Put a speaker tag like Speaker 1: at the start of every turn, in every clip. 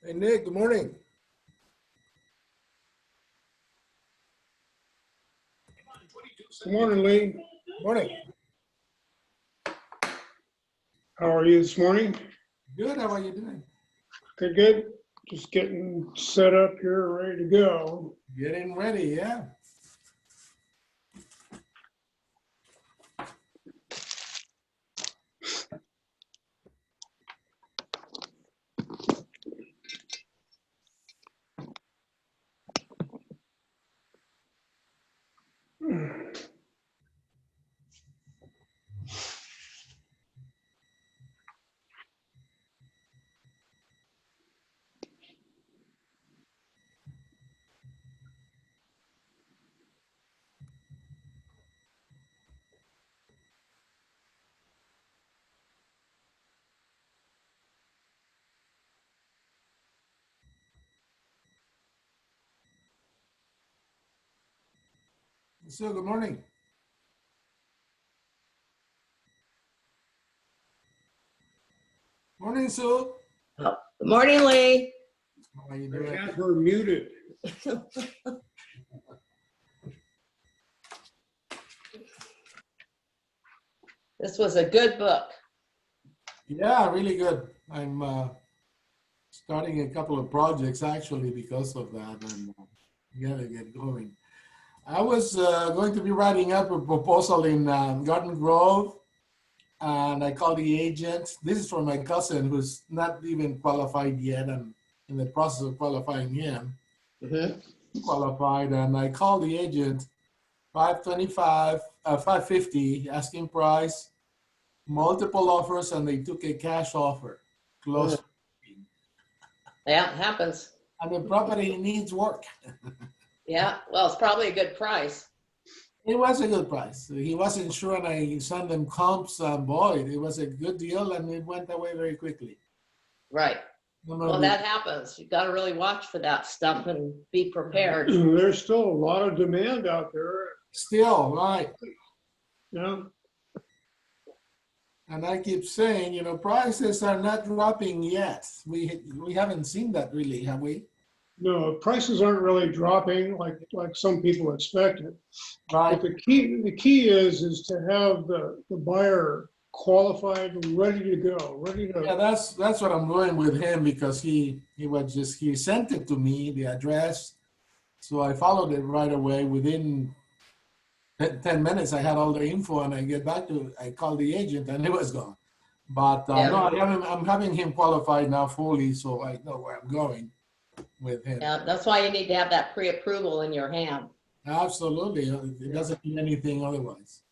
Speaker 1: Hey, Nick, good morning.
Speaker 2: Good morning, Lee.
Speaker 1: Morning.
Speaker 2: How are you this morning?
Speaker 1: Good, how are you doing?
Speaker 2: Good, good. Just getting set up here, ready to go.
Speaker 1: Getting ready, yeah. So, good morning. Morning, Sue.
Speaker 3: Oh, good morning, Lee.
Speaker 1: How are you
Speaker 2: I
Speaker 1: doing?
Speaker 2: have her muted.
Speaker 3: This was a good book.
Speaker 1: Yeah, really good. I'm starting a couple of projects actually because of that, and gotta get going. I was going to be writing up a proposal in Garden Grove, and I called the agent. This is from my cousin who's not even qualified yet. I'm in the process of qualifying him.
Speaker 3: Mm-hmm.
Speaker 1: He qualified, and I called the agent. 525, 550 asking price, multiple offers, and they took a cash offer. Close.
Speaker 3: Yeah, it happens.
Speaker 1: And the property needs work.
Speaker 3: Yeah, well, it's probably a good price.
Speaker 1: It was a good price. He wasn't sure, and I sent them comps, and boy, it was a good deal, and it went away very quickly.
Speaker 3: Right.
Speaker 1: No, no,
Speaker 3: Well, that happens. You got to really watch for that stuff and be prepared.
Speaker 2: There's still a lot of demand out there.
Speaker 1: Still, right.
Speaker 2: Yeah.
Speaker 1: And I keep saying, you know, prices are not dropping yet. We haven't seen that really, have we?
Speaker 2: No, prices aren't really dropping like some people expected.
Speaker 1: Right.
Speaker 2: But the key is to have the buyer qualified, ready to go, ready to.
Speaker 1: Yeah, that's what I'm doing with him because he sent it to me, the address. So I followed it right away. Within 10 minutes, I had all the info, and I called the agent, and it was gone. But
Speaker 3: Yeah.
Speaker 1: no, I'm having him qualified now fully, so I know where I'm going with him.
Speaker 3: Yeah, that's why you need to have that pre-approval in your hand.
Speaker 1: Absolutely. It doesn't mean anything otherwise.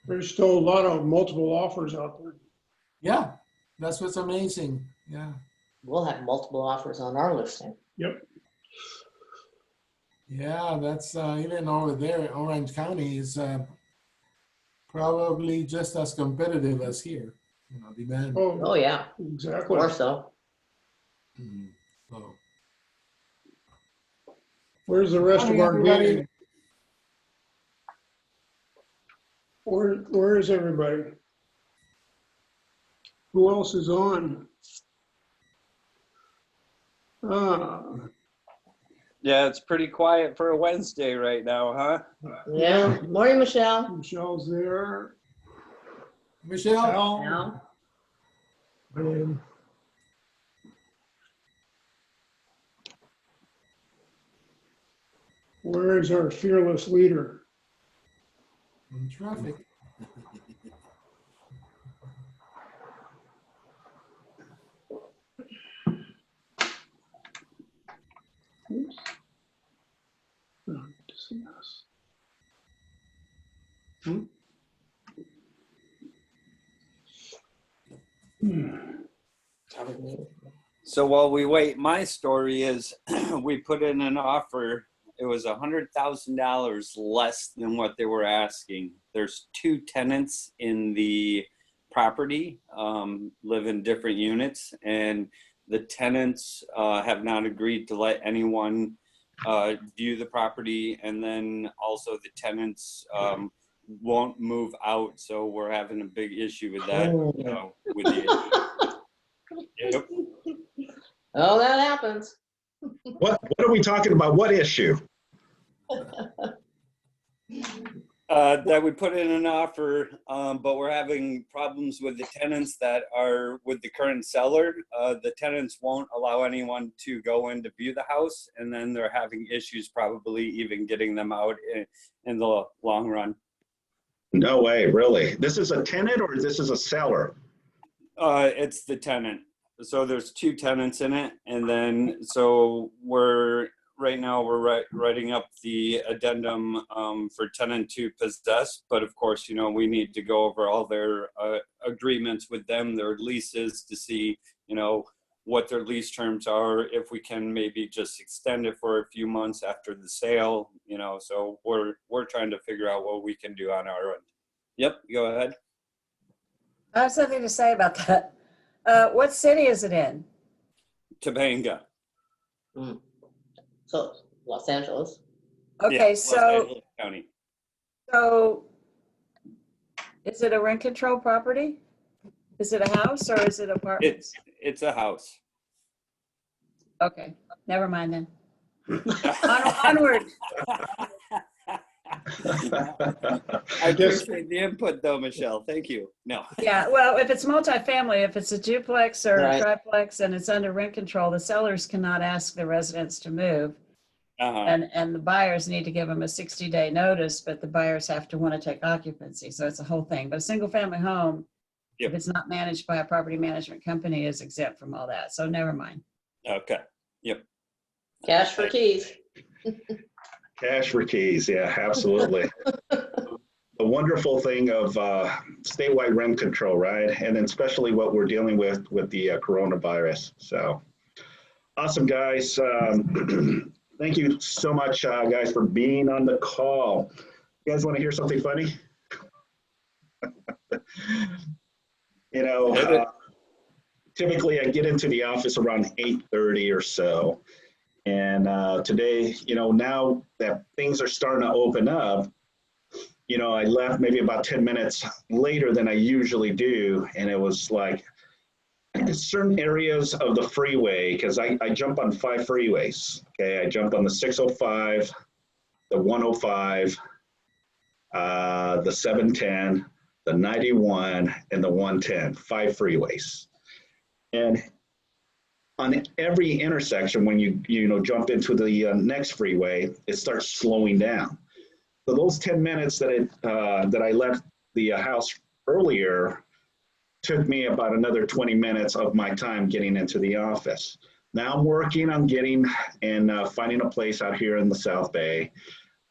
Speaker 2: There's still a lot of multiple offers out there.
Speaker 1: Yeah, that's what's amazing. Yeah.
Speaker 3: We'll have multiple offers on our listing.
Speaker 2: Yep.
Speaker 1: Yeah, that's even over there, Orange County is probably just as competitive as here, you know, demand.
Speaker 2: Oh,
Speaker 3: Oh, yeah,
Speaker 2: exactly.
Speaker 3: more so.
Speaker 1: Mhm. So,
Speaker 2: Where's the rest of
Speaker 1: morning,
Speaker 2: our
Speaker 1: everybody.
Speaker 2: gang? Where is everybody? Who else is on? Ah,
Speaker 4: Yeah, it's pretty quiet for a Wednesday right now, huh?
Speaker 3: Yeah. Morning, Michelle.
Speaker 2: Michelle's there.
Speaker 1: Michelle?
Speaker 2: Al.
Speaker 3: Now,
Speaker 2: And where is our fearless leader?
Speaker 1: In traffic.
Speaker 2: Oops. Oh, dismiss.
Speaker 4: So while we wait, my story is we put in an offer. It was $100,000 less than what they were asking. There's 2 tenants in the property, live in different units, and the tenants have not agreed to let anyone view the property. And then also the tenants won't move out. So we're having a big issue with that. With the, yep.
Speaker 3: oh, that happens.
Speaker 5: What are we talking about? What issue?
Speaker 4: That we put in an offer, but we're having problems with the tenants that are with the current seller. The tenants won't allow anyone to go in to view the house, and then they're having issues probably even getting them out in the long run.
Speaker 5: No way, really. This is a tenant or this is a seller?
Speaker 4: It's the tenant. So there's 2 tenants in it, and then so right now we're writing up the addendum for tenant to possess. But of course, you know, we need to go over all their agreements with them, their leases, to see, you know, what their lease terms are, if we can maybe just extend it for a few months after the sale, you know. So we're trying to figure out what we can do on our end. Yep, go ahead.
Speaker 6: I have something to say about that. What city is it in?
Speaker 4: Topanga.
Speaker 3: So, Los Angeles.
Speaker 6: Okay,
Speaker 4: Yeah, Los
Speaker 6: so
Speaker 4: Angeles County.
Speaker 6: Is it a rent control property? Is it a house or is it apartments?
Speaker 4: It's a house.
Speaker 6: Okay, never mind then. Onward.
Speaker 4: I appreciate the input though, Michelle. Thank you. No.
Speaker 6: Yeah, well, if it's multifamily, if it's a duplex or a
Speaker 3: Right.
Speaker 6: triplex and it's under rent control, the sellers cannot ask the residents to move. And the buyers need to give them a 60-day notice, but the buyers have to want to take occupancy. So it's a whole thing. But a single family home,
Speaker 4: Yep.
Speaker 6: if it's not managed by a property management company, is exempt from all that. So never mind.
Speaker 4: Okay. Yep.
Speaker 3: Cash for keys.
Speaker 5: Cash for keys, yeah, absolutely. The wonderful thing of statewide rent control, right? And then especially what we're dealing with the coronavirus. So awesome, guys. Thank you so much, guys, for being on the call. You guys want to hear something funny? You know, typically I get into the office around 8:30 or so. And today, you know, now that things are starting to open up, you know, I left maybe about 10 minutes later than I usually do. And it was like certain areas of the freeway, because I jump on 5 freeways. Okay, I jump on the 605, the 105, the 710, the 91, and the 110, 5 freeways. And on every intersection, when you know jump into the next freeway, it starts slowing down. So those 10 minutes that I left the house earlier took me about another 20 minutes of my time getting into the office. Now I'm working on getting and finding a place out here in the South Bay.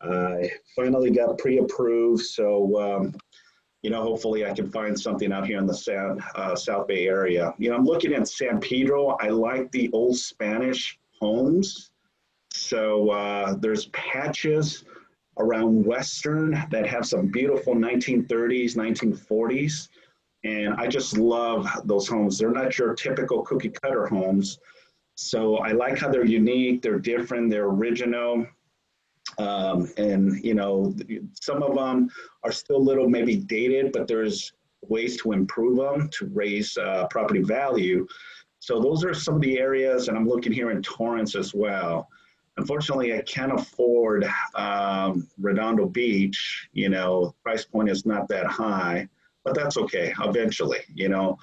Speaker 5: I finally got pre-approved, so you know, hopefully I can find something out here in the South Bay area. You know, I'm looking at San Pedro. I like the old Spanish homes. So there's patches around Western that have some beautiful 1930s, 1940s. And I just love those homes. They're not your typical cookie cutter homes. So I like how they're unique, they're different, they're original. And, you know, some of them are still a little maybe dated, but there's ways to improve them to raise property value. So those are some of the areas, and I'm looking here in Torrance as well. Unfortunately, I can't afford Redondo Beach. You know, price point is not that high, but that's okay. Eventually, you know,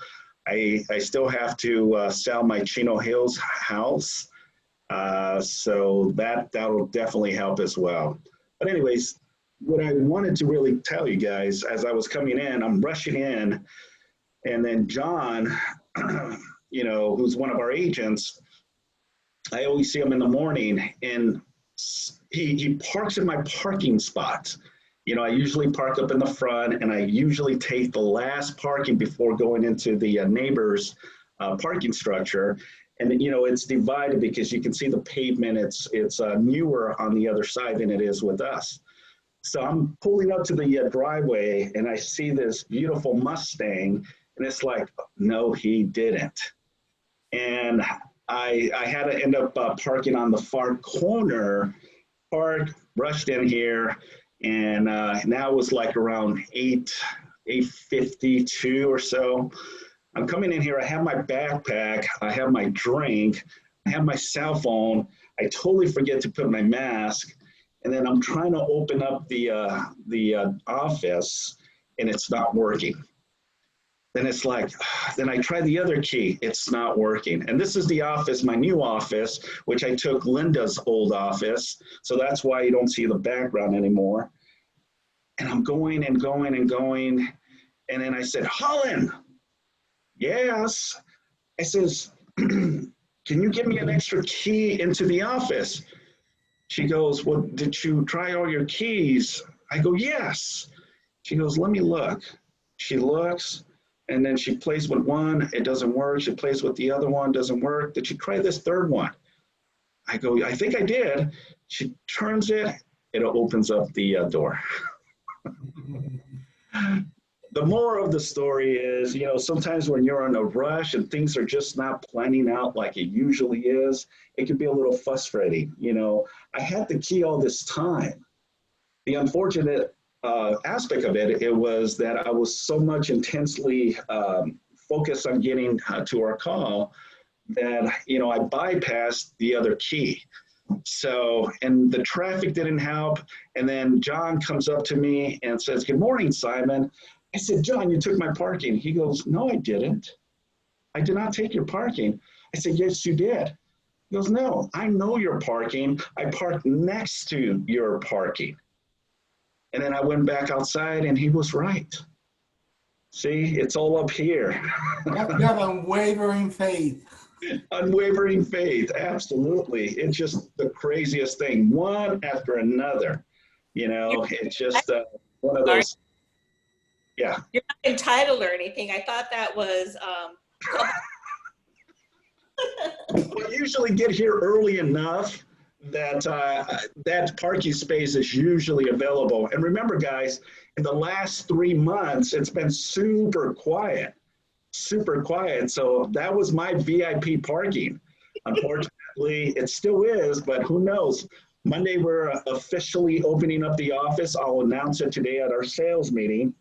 Speaker 5: I still have to sell my Chino Hills house, so that'll definitely help as well. But anyways, what I wanted to really tell you guys as I was coming in, I'm rushing in, and then John, you know, who's one of our agents, I always see him in the morning, and he parks in my parking spot. You know, I usually park up in the front, and I usually take the last parking before going into the neighbor's parking structure. And, you know, it's divided because you can see the pavement. It's newer on the other side than it is with us. So I'm pulling up to the driveway, and I see this beautiful Mustang, and it's like, no, he didn't. And I had to end up parking on the far corner, rushed in here, and now it was like around 8:52 or so. I'm coming in here, I have my backpack, I have my drink, I have my cell phone, I totally forget to put my mask, and then I'm trying to open up the office, and it's not working. Then it's like, then I try the other key, it's not working. And this is the office, my new office, which I took Linda's old office. So that's why you don't see the background anymore. And I'm going and going and going. And then I said, Holland, yes. I says, can you give me an extra key into the office? She goes, well, did you try all your keys? I go, yes. She goes, let me look. She looks. And then she plays with one, it doesn't work. She plays with the other one, doesn't work. Did she try this third one? I go, I think I did. She turns it, it opens up the door. The moral of the story is, you know, sometimes when you're in a rush and things are just not planning out like it usually is, it can be a little frustrating. You know, I had the key all this time. The unfortunate aspect of it, it was that I was so much intensely focused on getting to our call that, you know, I bypassed the other key. So, and the traffic didn't help. And then John comes up to me and says, good morning, Simon. I said, John, you took my parking. He goes, no, I didn't. I did not take your parking. I said, yes, you did. He goes, no, I know your parking. I parked next to your parking. And then I went back outside, and he was right. See, it's all up here.
Speaker 1: You have unwavering faith.
Speaker 5: Unwavering faith, absolutely. It's just the craziest thing, one after another. You know, it's just one of those. Yeah.
Speaker 7: You're not entitled or anything. I thought that was.
Speaker 5: We usually get here early enough that that parking space is usually available. And remember, guys, in the last 3 months, it's been super quiet. So that was my VIP parking. Unfortunately, it still is, but who knows? Monday, we're officially opening up the office. I'll announce it today at our sales meeting.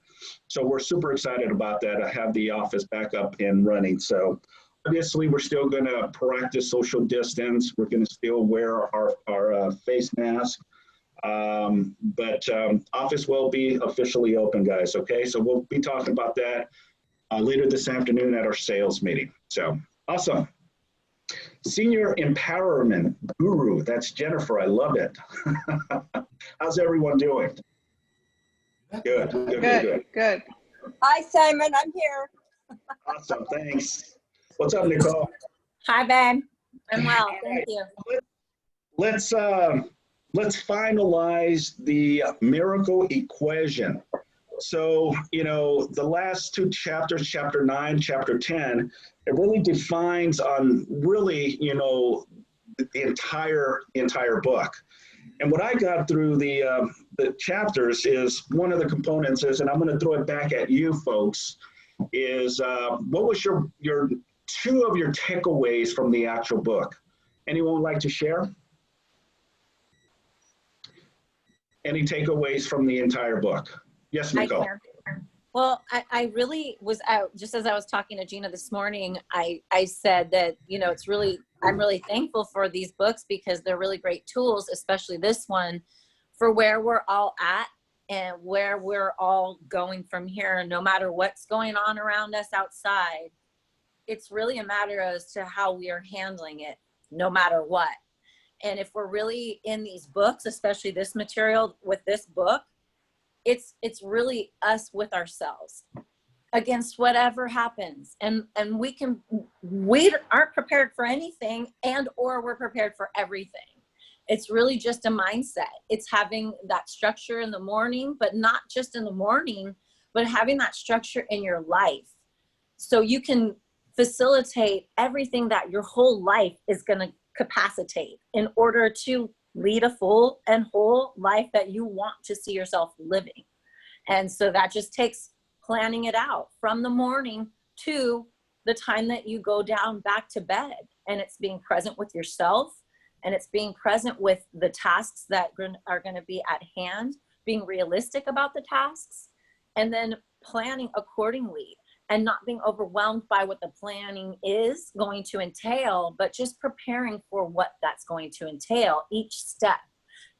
Speaker 5: So we're super excited about that. I have the office back up and running. So obviously, we're still going to practice social distance. We're going to still wear our face mask. But office will be officially open, guys. Okay, so we'll be talking about that later this afternoon at our sales meeting. So awesome. Senior Empowerment Guru, that's Jennifer. I love it. How's everyone doing? Good.
Speaker 8: Hi, Simon. I'm here.
Speaker 5: Awesome. Thanks. What's up, Nicole?
Speaker 8: Hi, Ben. I'm well. Thank you.
Speaker 5: Let's finalize the miracle equation. So, you know, the last two chapters, chapter 9, chapter 10, it really defines on really, you know, the entire book. And what I got through the chapters is one of the components is, and I'm going to throw it back at you folks, is what was your two of your takeaways from the actual book? Anyone would like to share? Any takeaways from the entire book? Yes,
Speaker 8: I
Speaker 5: Nicole.
Speaker 8: can. Well, I really was out, just as I was talking to Gina this morning, I said that, you know, I'm really thankful for these books because they're really great tools, especially this one, for where we're all at and where we're all going from here. No matter what's going on around us outside, it's really a matter as to how we are handling it, no matter what. And if we're really in these books, especially this material with this book, it's really us with ourselves against whatever happens. And we aren't prepared for anything, and or we're prepared for everything. It's really just a mindset. It's having that structure in the morning, but not just in the morning, but having that structure in your life. So you can facilitate everything that your whole life is going to capacitate in order to lead a full and whole life that you want to see yourself living. And so that just takes planning it out from the morning to the time that you go down back to bed. And it's being present with yourself, and it's being present with the tasks that are going to be at hand, being realistic about the tasks, and then planning accordingly, and not being overwhelmed by what the planning is going to entail, but just preparing for what that's going to entail each step.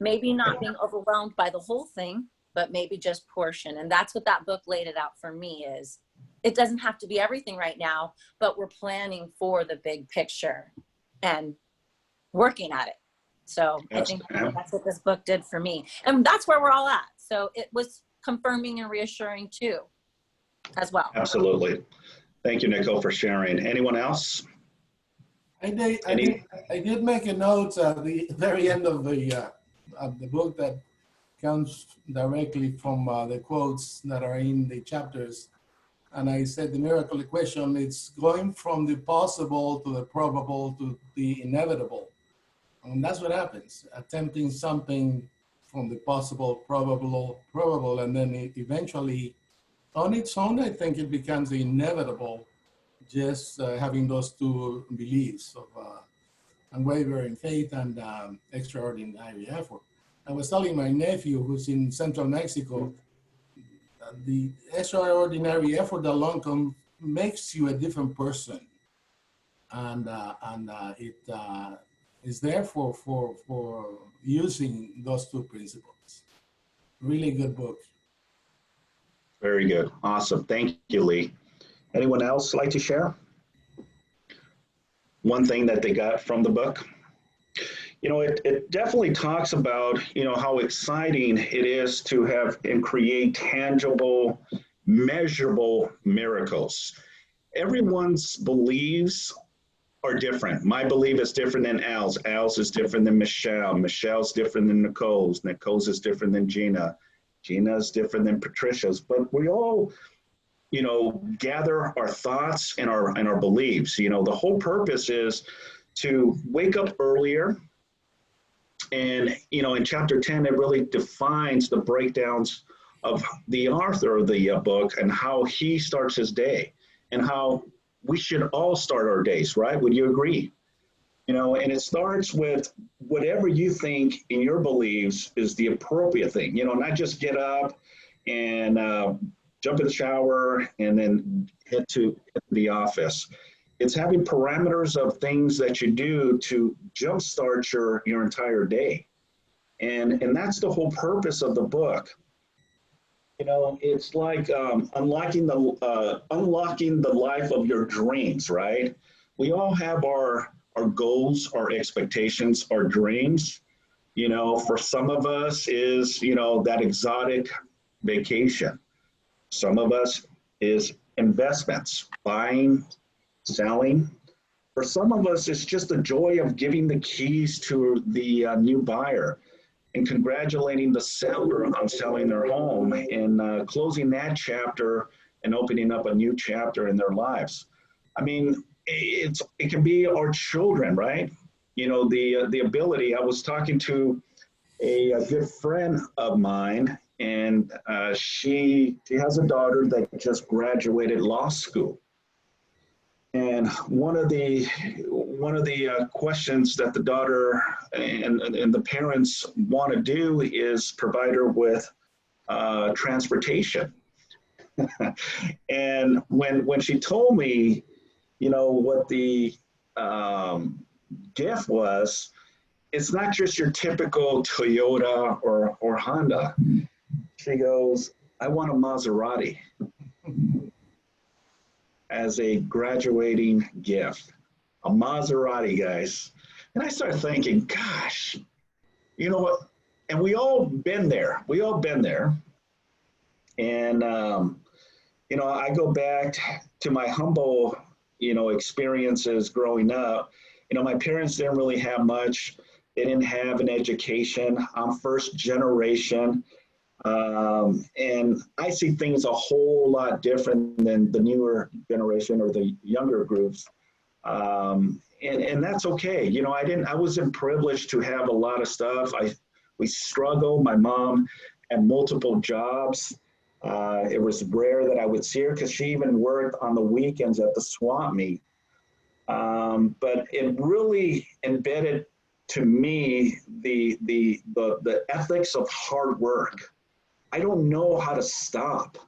Speaker 8: Maybe not being overwhelmed by the whole thing, but maybe just portion. And that's what that book laid it out for me is, it doesn't have to be everything right now, but we're planning for the big picture and working at it. So I think that's what this book did for me. And that's where we're all at. So it was confirming and reassuring too, as well.
Speaker 5: Absolutely. Thank you, Nicole, for sharing. Anyone else?
Speaker 1: I did make a note at the very end of the book that comes directly from the quotes that are in the chapters. And I said the miracle equation, it's going from the possible to the probable to the inevitable. And that's what happens, attempting something from the possible, probable, and then eventually on its own, I think it becomes the inevitable, just having those two beliefs of unwavering faith and extraordinary effort. I was telling my nephew, who's in central Mexico, the extraordinary effort alone makes you a different person, and it is there for using those two principles. Really good book.
Speaker 5: Very good. Awesome. Thank you, Lee. Anyone else like to share? One thing that they got from the book? You know, it definitely talks about, you know, how exciting it is to have and create tangible, measurable miracles. Everyone's beliefs are different. My belief is different than Al's. Al's is different than Michelle. Michelle's different than Nicole's. Nicole's is different than Gina. Gina's different than Patricia's. But we all, you know, gather our thoughts and our beliefs. You know, the whole purpose is to wake up earlier. And, you know, in chapter 10, it really defines the breakdowns of the author of the book and how he starts his day and how we should all start our days, right? Would you agree? You know, and it starts with whatever you think in your beliefs is the appropriate thing, you know, not just get up and jump in the shower and then head to the office. It's having parameters of things that you do to jumpstart your entire day. And that's the whole purpose of the book. You know, it's like unlocking the life of your dreams, right? We all have our goals, our expectations, our dreams. You know, for some of us is, you know, that exotic vacation. Some of us is investments, buying, selling. For some of us, it's just the joy of giving the keys to the new buyer and congratulating the seller on selling their home and closing that chapter and opening up a new chapter in their lives. I mean, it can be our children, right? You know, the ability. I was talking to a good friend of mine, and she has a daughter that just graduated law school. And one of the questions that the daughter and the parents want to do is provide her with transportation. And when she told me, what the gift was, it's not just your typical Toyota or Honda. She goes, I want a Maserati as a graduating gift. A Maserati, guys. And I started thinking, gosh, you know what? And we all been there. And, I go back to my humble, experiences growing up. My parents didn't really have much. They didn't have an education. I'm first generation. And I see things a whole lot different than the newer generation or the younger groups. And that's okay. I wasn't privileged to have a lot of stuff. We struggled. My mom had multiple jobs. It was rare that I would see her because she even worked on the weekends at the swap meet. But it really embedded to me the ethics of hard work. I don't know how to stop.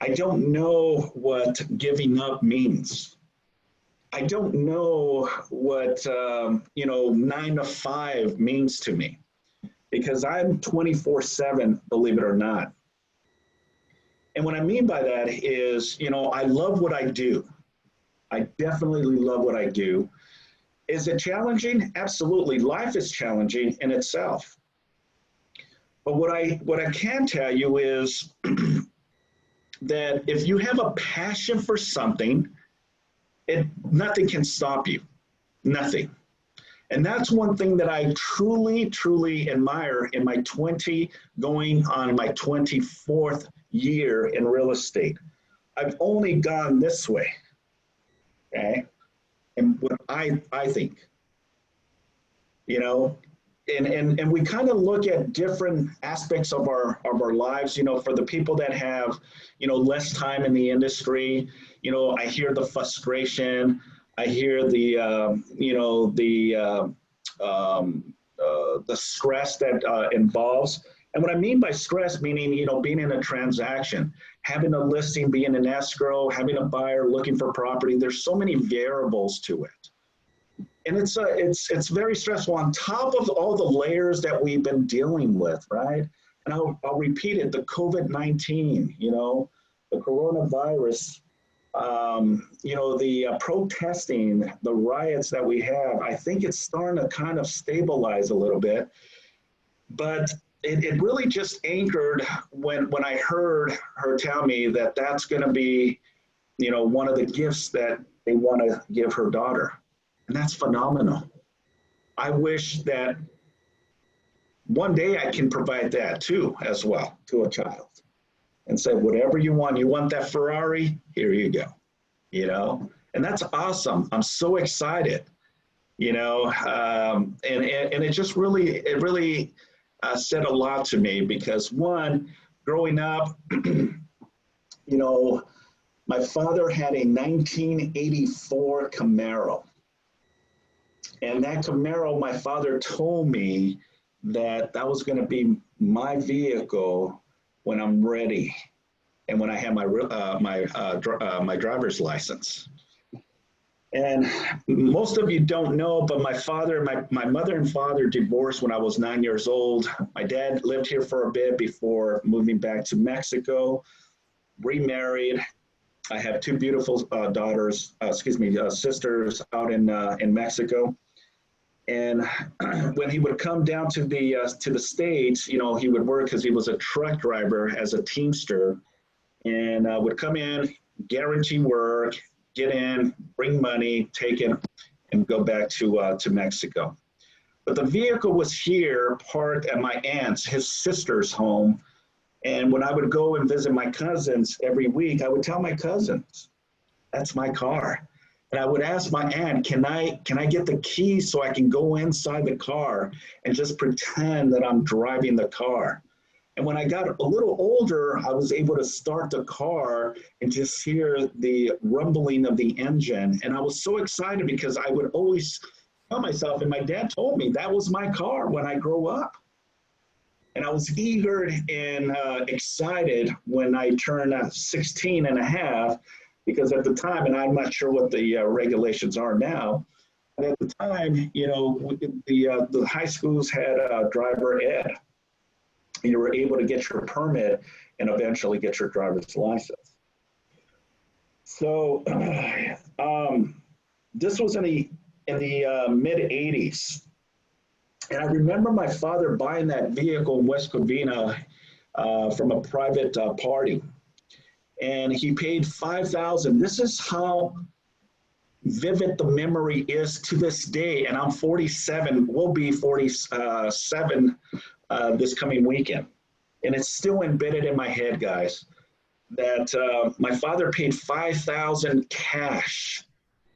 Speaker 5: I don't know what giving up means. I don't know what 9 to 5 means to me, because I'm 24/7, believe it or not. And what I mean by that is, I love what I do. I definitely love what I do. Is it challenging? Absolutely. Life is challenging in itself. But what I can tell you is that if you have a passion for something, nothing can stop you. Nothing. And that's one thing that I truly, truly admire in my going on my 24th year in real estate. I've only gone this way. Okay. And what I think, and we kind of look at different aspects of our lives, for the people that have, less time in the industry, I hear the frustration, I hear the stress that involves. And what I mean by stress, meaning, being in a transaction, having a listing, being an escrow, having a buyer looking for property, there's so many variables to it. And it's very stressful on top of all the layers that we've been dealing with, right? And I'll repeat it, the COVID-19, the coronavirus, the protesting, the riots that we have, I think it's starting to kind of stabilize a little bit. But it really just anchored when I heard her tell me that that's going to be, one of the gifts that they want to give her daughter. And that's phenomenal. I wish that one day I can provide that too, as well, to a child. And say, whatever you want that Ferrari, here you go, and that's awesome. I'm so excited, and it just really said a lot to me, because one, growing up, my father had a 1984 Camaro. And that Camaro, my father told me that was going to be my vehicle when I'm ready and when I have my driver's license. And most of you don't know, but my mother and father divorced when I was 9 years old. My dad lived here for a bit before moving back to Mexico, remarried. I have two beautiful sisters out in Mexico. And when he would come down to the States, he would work because he was a truck driver as a Teamster, and would come in, guarantee work, get in, bring money, take it, and go back to Mexico. But the vehicle was here, parked at my aunt's, his sister's home. And when I would go and visit my cousins every week, I would tell my cousins, that's my car. And I would ask my aunt, can I get the key so I can go inside the car and just pretend that I'm driving the car? And when I got a little older, I was able to start the car and just hear the rumbling of the engine. And I was so excited because I would always tell myself, and my dad told me that was my car when I grow up. And I was eager and excited when I turned 16 and a half, because at the time, and I'm not sure what the regulations are now, but at the time, you know, the high schools had driver ed. You were able to get your permit and eventually get your driver's license. So this was in the mid 80s. And I remember my father buying that vehicle in West Covina from a private party. And he paid $5,000. This is how vivid the memory is to this day. And I'm 47, will be 47 this coming weekend. And it's still embedded in my head, guys, that my father paid $5,000 cash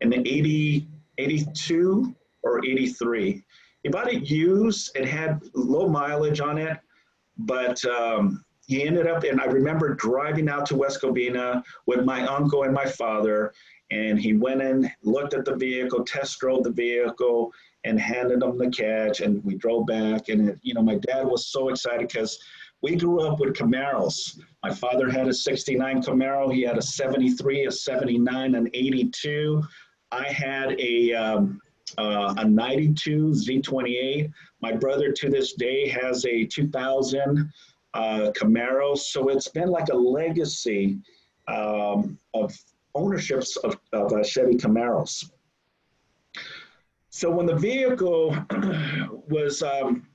Speaker 5: in the 82 or 83. He bought it used. It had low mileage on it, but he ended up, and I remember driving out to West Covina with my uncle and my father, and he went in, looked at the vehicle, test drove the vehicle, and handed him the cash, and we drove back. And, you know, my dad was so excited because we grew up with Camaros. My father had a 69 Camaro. He had a 73, a 79, an 82. I had a 92 Z28. My brother to this day has a 2000 Camaro. So it's been like a legacy of ownerships of Chevy Camaros. So when the vehicle was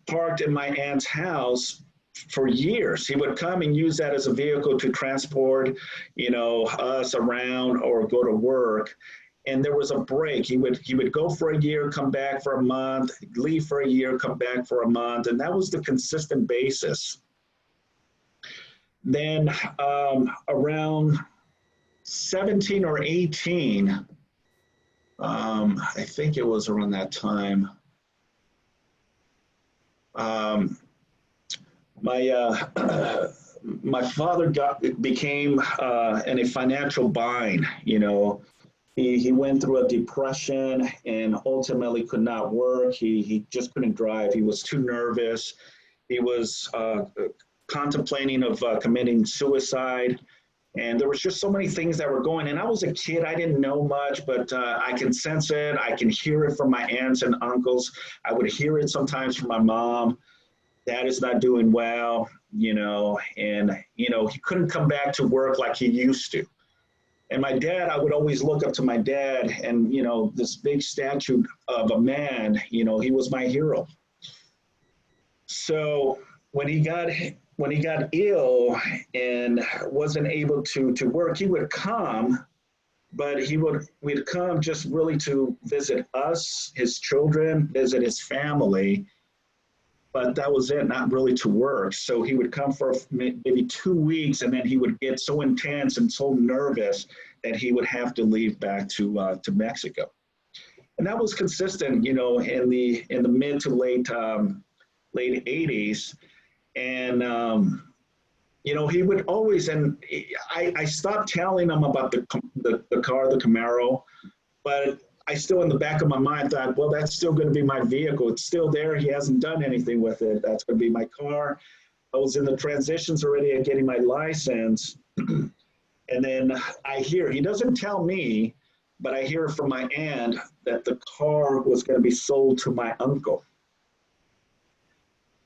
Speaker 5: parked in my aunt's house for years, he would come and use that as a vehicle to transport, you know, us around or go to work. And there was a break. He would go for a year, come back for a month, leave for a year, come back for a month. And that was the consistent basis. Then around 17 or 18, I think it was around that time, my father became in a financial bind. You know, he went through a depression and ultimately could not work. He just couldn't drive. He was too nervous. He was contemplating of committing suicide. And there was just so many things that were going. And I was a kid, I didn't know much, but I can sense it. I can hear it from my aunts and uncles. I would hear it sometimes from my mom. Dad is not doing well, you know, and, you know, he couldn't come back to work like he used to. And my dad, I would always look up to my dad, and, you know, this big statue of a man, you know, he was my hero. So when he got ill and wasn't able to work, he would come, but we'd come just really to visit us, his children, visit his family, but that was it, not really to work. So he would come for maybe 2 weeks, and then he would get so intense and so nervous that he would have to leave back to Mexico. And that was consistent, you know, in the mid to late 80s. And, you know, he would always, and I stopped telling him about the car, the Camaro, but I still in the back of my mind thought, well, that's still going to be my vehicle. It's still there. He hasn't done anything with it. That's going to be my car. I was in the transitions already of getting my license. And then I hear, he doesn't tell me, but I hear from my aunt that the car was going to be sold to my uncle.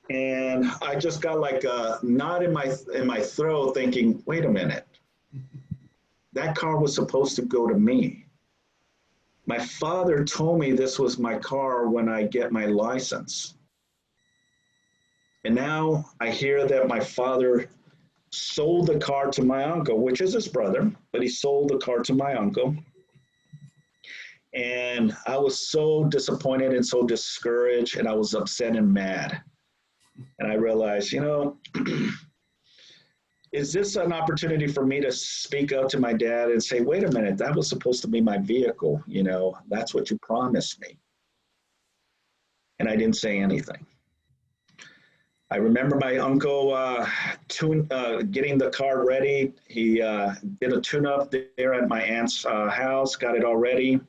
Speaker 5: And I just got like a knot in my throat thinking, wait a minute, that car was supposed to go to me. My father told me this was my car when I get my license. And now I hear that my father sold the car to my uncle, which is his brother, but he sold the car to my uncle. And I was so disappointed and so discouraged, and I was upset and mad. And I realized, you know, is this an opportunity for me to speak up to my dad and say, wait a minute, that was supposed to be my vehicle. You know, that's what you promised me. And I didn't say anything. I remember my uncle getting the car ready. He did a tune-up there at my aunt's house, got it all ready,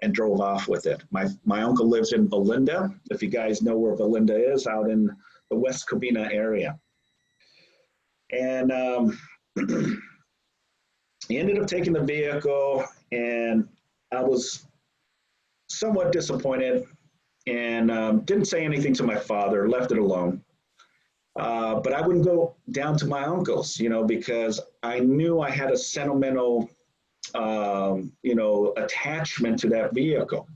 Speaker 5: and drove off with it. My uncle lives in Belinda, if you guys know where Belinda is, out in the West Covina area. And he ended up taking the vehicle, and I was somewhat disappointed and didn't say anything to my father, left it alone. But I wouldn't go down to my uncle's, you know, because I knew I had a sentimental, you know, attachment to that vehicle.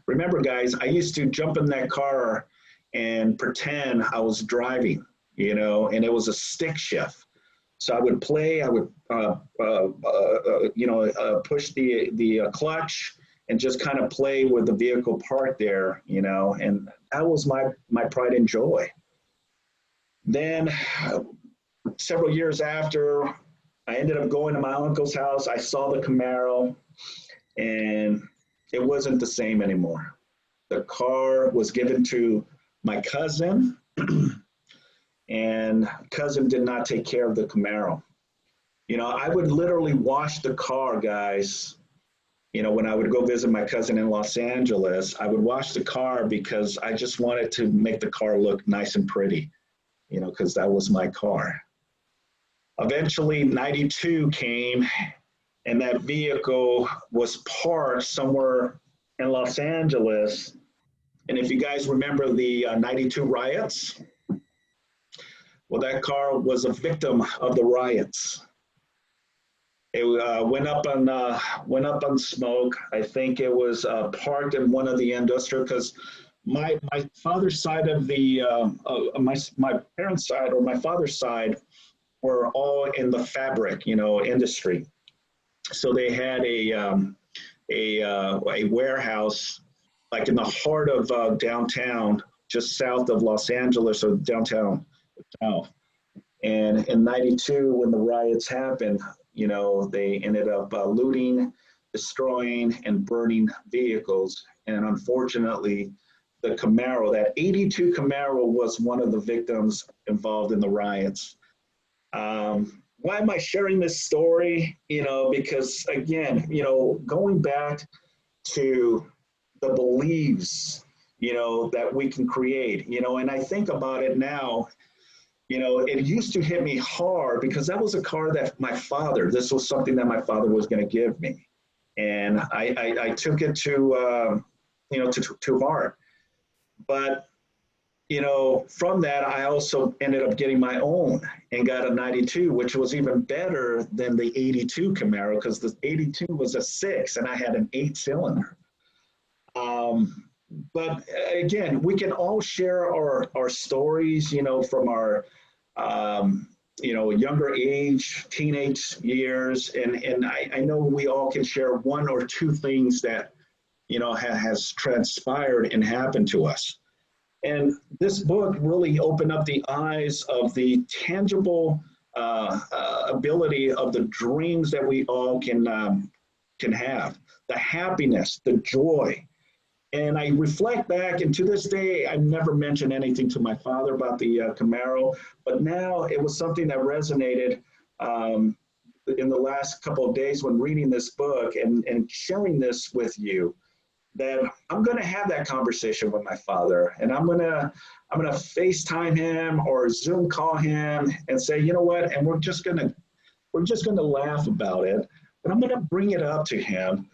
Speaker 5: Remember, guys, I used to jump in that car and pretend I was driving, you know, and it was a stick shift. So I would play, I would, you know, push the clutch and just kind of play with the vehicle parked there, you know, and that was my pride and joy. Then several years after, I ended up going to my uncle's house. I saw the Camaro, and it wasn't the same anymore. The car was given to my cousin, and cousin did not take care of the Camaro. You know, I would literally wash the car, guys. You know, when I would go visit my cousin in Los Angeles, I would wash the car because I just wanted to make the car look nice and pretty, you know, because that was my car. Eventually, 92 came, and that vehicle was parked somewhere in Los Angeles. And if you guys remember the 92 riots, well, that car was a victim of the riots. It went up on smoke. I think it was parked in one of the industrial, because my father's side of the my parents' side, or my father's side, were all in the fabric, you know, industry. So they had a warehouse like in the heart of downtown, just south of Los Angeles, or downtown south. And in 92, when the riots happened, you know, they ended up looting, destroying, and burning vehicles. And unfortunately, the Camaro, that 82 Camaro, was one of the victims involved in the riots. Why am I sharing this story? You know, because again, you know, going back to the beliefs, you know, that we can create, you know, and I think about it now, you know, it used to hit me hard because that was a car that this was something that my father was going to give me. And I took it to, you know, to heart. But, you know, from that, I also ended up getting my own and got a 92, which was even better than the 82 Camaro, because the 82 was a 6 and I had an 8-cylinder. But again, we can all share our stories, you know, from our, you know, younger age, teenage years. And I know we all can share one or two things that, you know, has transpired and happened to us. And this book really opened up the eyes of the tangible ability of the dreams that we all can have, the happiness, the joy. And I reflect back, and to this day, I've never mentioned anything to my father about the Camaro, but now it was something that resonated in the last couple of days when reading this book and sharing this with you, that I'm going to have that conversation with my father, and I'm going to FaceTime him or Zoom call him and say, you know what, and we're just going to laugh about it, but I'm going to bring it up to him.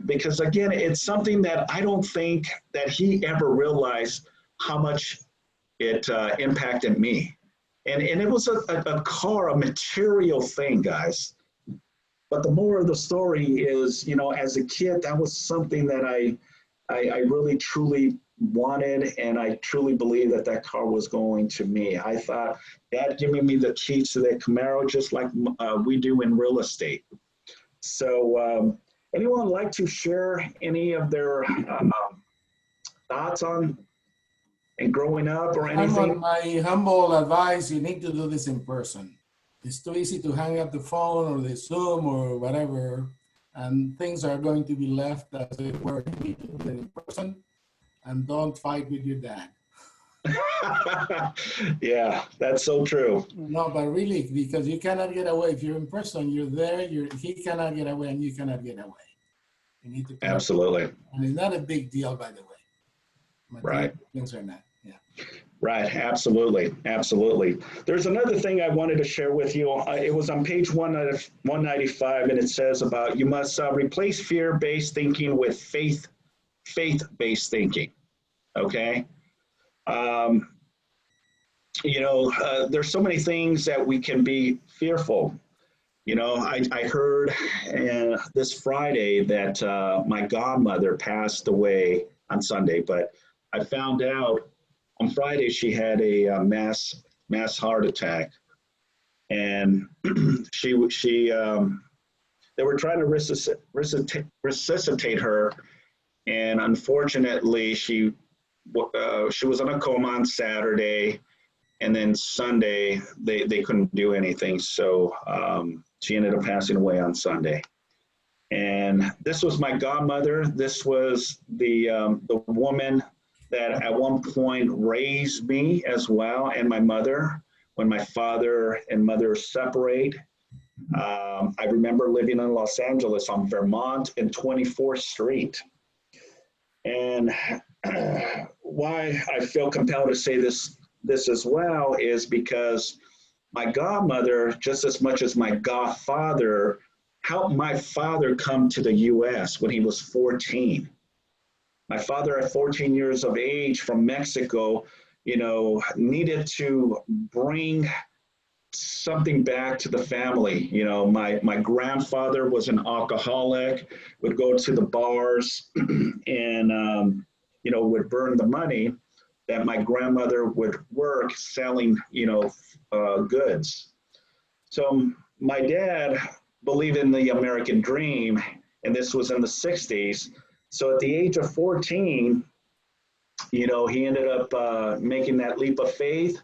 Speaker 5: Because again, it's something that I don't think that he ever realized how much it impacted me. And it was a car, a material thing, guys. But the moral of the story is, you know, as a kid, that was something that I really, truly wanted, and I truly believed that car was going to me. I thought, Dad giving me the keys to that Camaro, just like we do in real estate. So, anyone like to share any of their thoughts on and growing up or anything?
Speaker 1: My humble advice, you need to do this in person. it's too easy to hang up the phone or the Zoom or whatever, and things are going to be left as they were in person. And don't fight with your dad.
Speaker 5: Yeah, that's so true.
Speaker 1: No, but really, because you cannot get away. If you're in person, you're there. He cannot get away, and you cannot get away. You need to come.
Speaker 5: Absolutely.
Speaker 1: And it's not a big deal, by the way.
Speaker 5: Right.
Speaker 1: Things are not. Yeah.
Speaker 5: Right. Absolutely. Absolutely. There's another thing I wanted to share with you. It was on page 195, and it says about you must replace fear-based thinking with faith-based thinking. Okay. There's so many things that we can be fearful. I heard this Friday that my godmother passed away on Sunday, but I found out on Friday she had a mass heart attack, and they were trying to resuscitate her, and unfortunately she was in a coma on Saturday, and then Sunday they couldn't do anything, so she ended up passing away on Sunday. And this was my godmother. This was the woman that at one point raised me as well, and my mother when my father and mother separate. I remember living in Los Angeles on Vermont and 24th Street. And why I feel compelled to say this as well is because my godmother, just as much as my godfather, helped my father come to the U.S. when he was 14. My father at 14 years of age from Mexico, needed to bring something back to the family. My grandfather was an alcoholic, would go to the bars and, would burn the money that my grandmother would work selling, goods. So my dad believed in the American dream, and this was in the 60s. So at the age of 14, he ended up making that leap of faith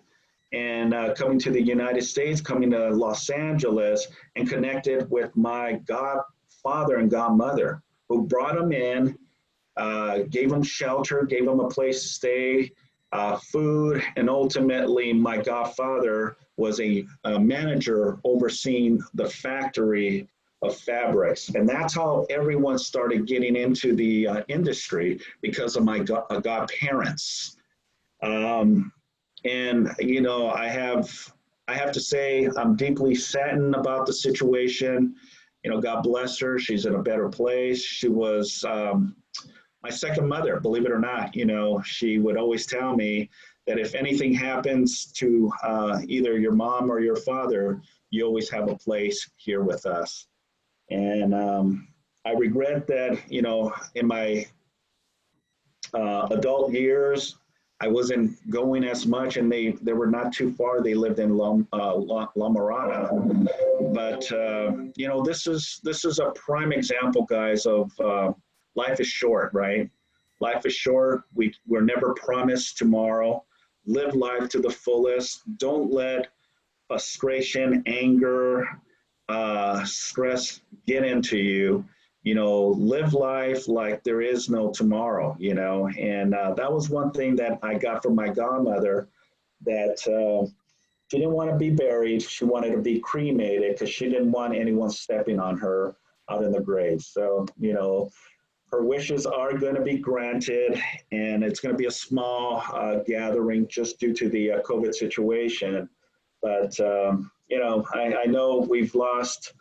Speaker 5: and coming to the United States, coming to Los Angeles, and connected with my godfather and godmother, who brought him in, gave him shelter, gave him a place to stay, food, and ultimately my godfather was a manager overseeing the factory of fabrics. And that's how everyone started getting into the industry, because of my godparents. And, I have to say I'm deeply saddened about the situation. God bless her. She's in a better place. She was my second mother, believe it or not. She would always tell me that if anything happens to either your mom or your father, you always have a place here with us. And I regret that, in my adult years, I wasn't going as much, and they were not too far. They lived in La Mirada. But, this is a prime example, guys, of life is short, right? Life is short. We're never promised tomorrow. Live life to the fullest. Don't let frustration, anger, stress get into you. Live life like there is no tomorrow, and that was one thing that I got from my godmother, that she didn't want to be buried. She wanted to be cremated because she didn't want anyone stepping on her out in the grave. So, her wishes are going to be granted, and it's going to be a small gathering just due to the COVID situation. But, I know we've lost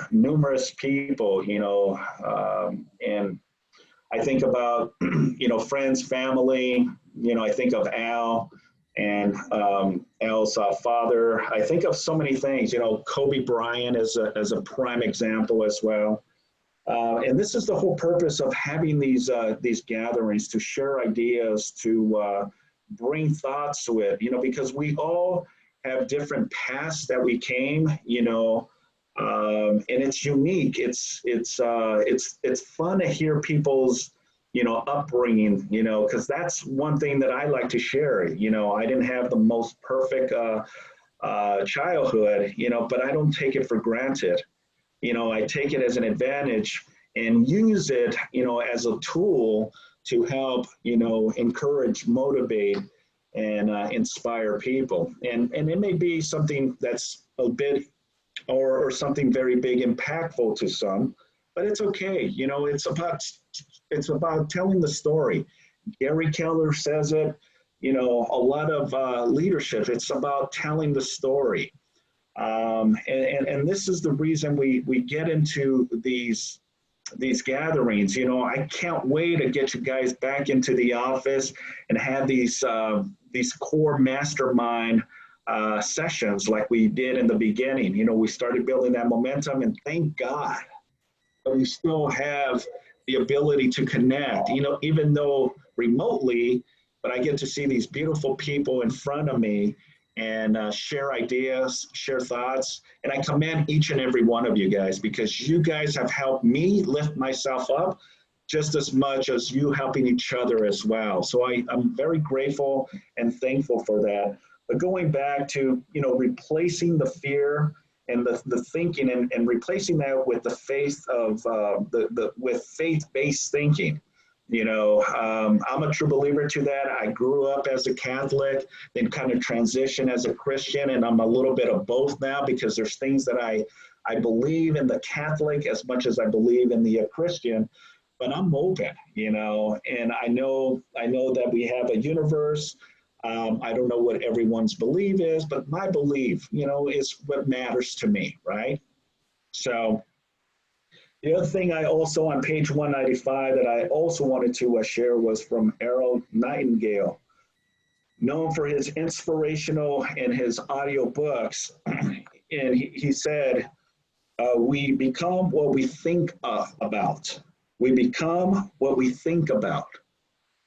Speaker 5: numerous people, and I think about, friends, family, I think of Al and Al's father. I think of so many things, Kobe Bryant as a prime example as well. And this is the whole purpose of having these gatherings, to share ideas, to bring thoughts to it, because we all have different paths that we came, and it's unique. It's fun to hear people's, upbringing, because that's one thing that I like to share. I didn't have the most perfect childhood, but I don't take it for granted. I take it as an advantage and use it, as a tool to help, encourage, motivate, and inspire people. And it may be something that's a bit or something very big, impactful to some, but it's okay. It's about telling the story. Gary Keller says it, a lot of leadership, it's about telling the story. And this is the reason we get into these gatherings. I can't wait to get you guys back into the office and have these core mastermind sessions like we did in the beginning. We started building that momentum, and thank God that we still have the ability to connect, even though remotely, but I get to see these beautiful people in front of me and share ideas, share thoughts. And I commend each and every one of you guys, because you guys have helped me lift myself up just as much as you helping each other as well. So I'm very grateful and thankful for that. But going back to, replacing the fear and the thinking and replacing that with the faith of with faith-based thinking. I'm a true believer to that. I grew up as a Catholic, then kind of transitioned as a Christian, and I'm a little bit of both now, because there's things that I believe in the Catholic as much as I believe in the Christian, but I'm open, and I know that we have a universe. I don't know what everyone's belief is, but my belief, is what matters to me, right? So the other thing I also, on page 195, that I also wanted to share was from Errol Nightingale, known for his inspirational and his audio books. And he said, we become what we think about. We become what we think about.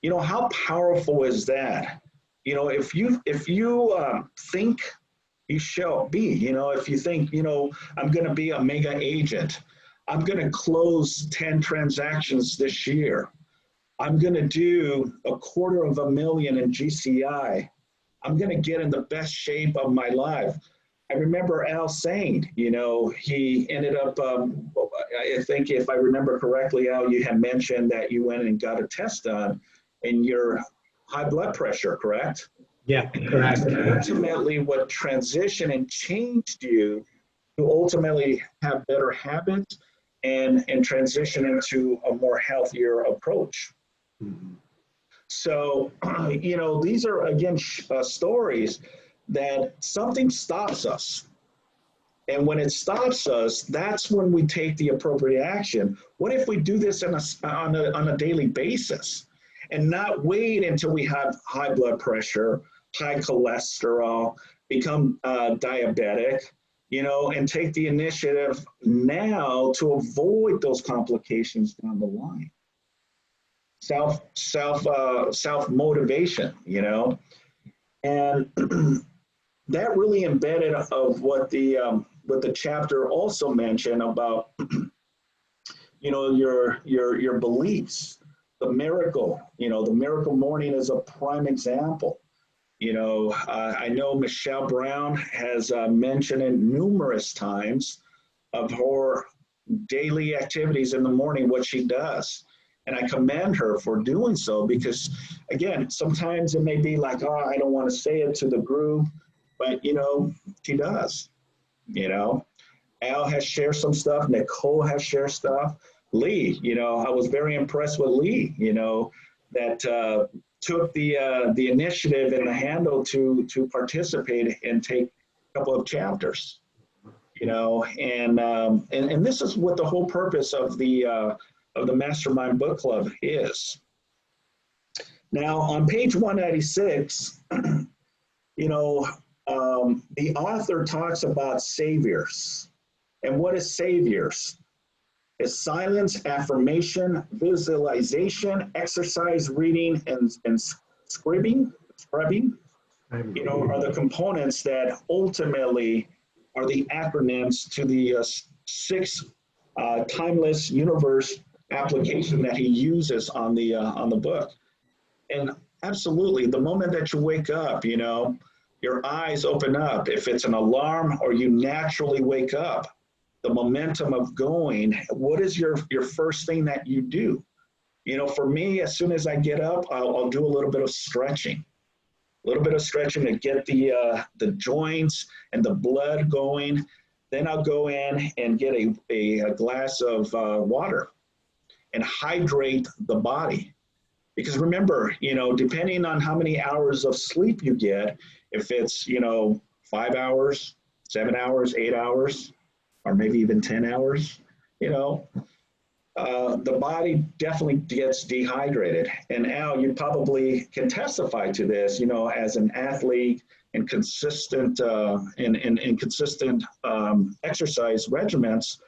Speaker 5: How powerful is that? If you think, you shall be. If you think, I'm going to be a mega agent, I'm going to close 10 transactions this year, I'm going to do $250,000 in GCI, I'm going to get in the best shape of my life. I remember Al saying, he ended up, I think if I remember correctly, Al, you had mentioned that you went and got a test done in your high blood pressure, correct?
Speaker 9: Yeah, correct.
Speaker 5: Ultimately, what transitioned and changed you to ultimately have better habits and transition into a more healthier approach. Mm-hmm. So, these are, again, stories that something stops us. And when it stops us, that's when we take the appropriate action. What if we do this on a daily basis and not wait until we have high blood pressure, high cholesterol, become diabetic, and take the initiative now to avoid those complications down the line. Self motivation, and that really embedded of what the chapter also mentioned about, your beliefs. The miracle, the miracle morning is a prime example. I know Michelle Brown has mentioned it numerous times of her daily activities in the morning, what she does. And I commend her for doing so, because, again, sometimes it may be like, oh, I don't want to say it to the group, but, she does. Al has shared some stuff. Nicole has shared stuff. Lee, I was very impressed with Lee, that took the initiative and the handle to participate and take a couple of chapters, and this is what the whole purpose of the Mastermind Book Club is. Now, on page 196, the author talks about saviors. And what is saviors? It's silence, affirmation, visualization, exercise, reading, and scribbing, are the components that ultimately are the acronyms to the 6 timeless universe application that he uses on the book. And absolutely, the moment that you wake up, your eyes open up. If it's an alarm or you naturally wake up, the momentum of going, what is your first thing that you do? You know, for me, as soon as I get up, I'll do a little bit of stretching. A little bit of stretching to get the joints and the blood going. Then I'll go in and get a glass of water and hydrate the body. Because remember, you know, depending on how many hours of sleep you get, if it's, you know, 5 hours, 7 hours, 8 hours, or maybe even 10 hours, you know, the body definitely gets dehydrated. And Al, you probably can testify to this, you know, as an athlete and consistent consistent exercise regimens.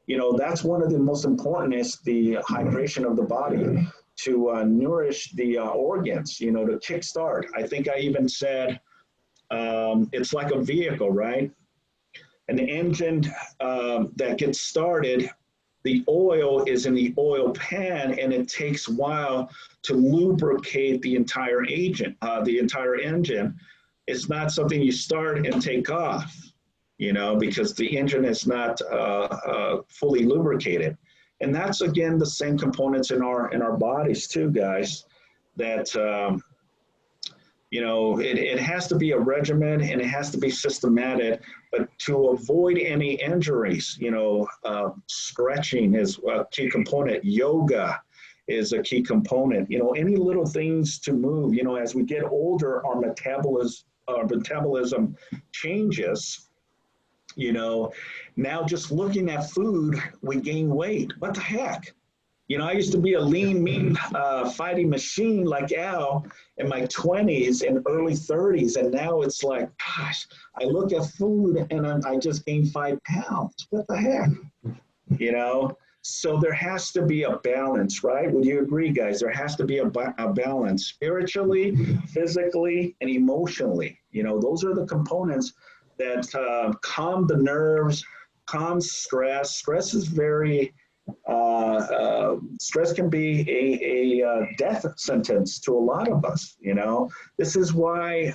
Speaker 5: You know, that's one of the most important is the hydration of the body to nourish the organs, you know, to kickstart. I think I even said it's like a vehicle, right? An engine that gets started, the oil is in the oil pan, and it takes a while to lubricate the entire the entire engine. It's not something you start and take off, you know, because the engine is not fully lubricated. And that's, again, the same components in our bodies too, guys, that, you know, it has to be a regimen and it has to be systematic, but to avoid any injuries, you know, stretching is a key component. Yoga is a key component. You know, any little things to move, you know, as we get older, our metabolism changes. You know, now just looking at food, we gain weight. What the heck? You know, I used to be a lean, mean fighting machine like Al in my 20s and early 30s. And now it's like, gosh, I look at food and I just gained 5 pounds. What the heck? You know, so there has to be a balance, right? Would you agree, guys? There has to be a balance spiritually, physically, and emotionally. You know, those are the components that calm the nerves, calm stress. Stress is very, stress can be a death sentence to a lot of us, you know. This is why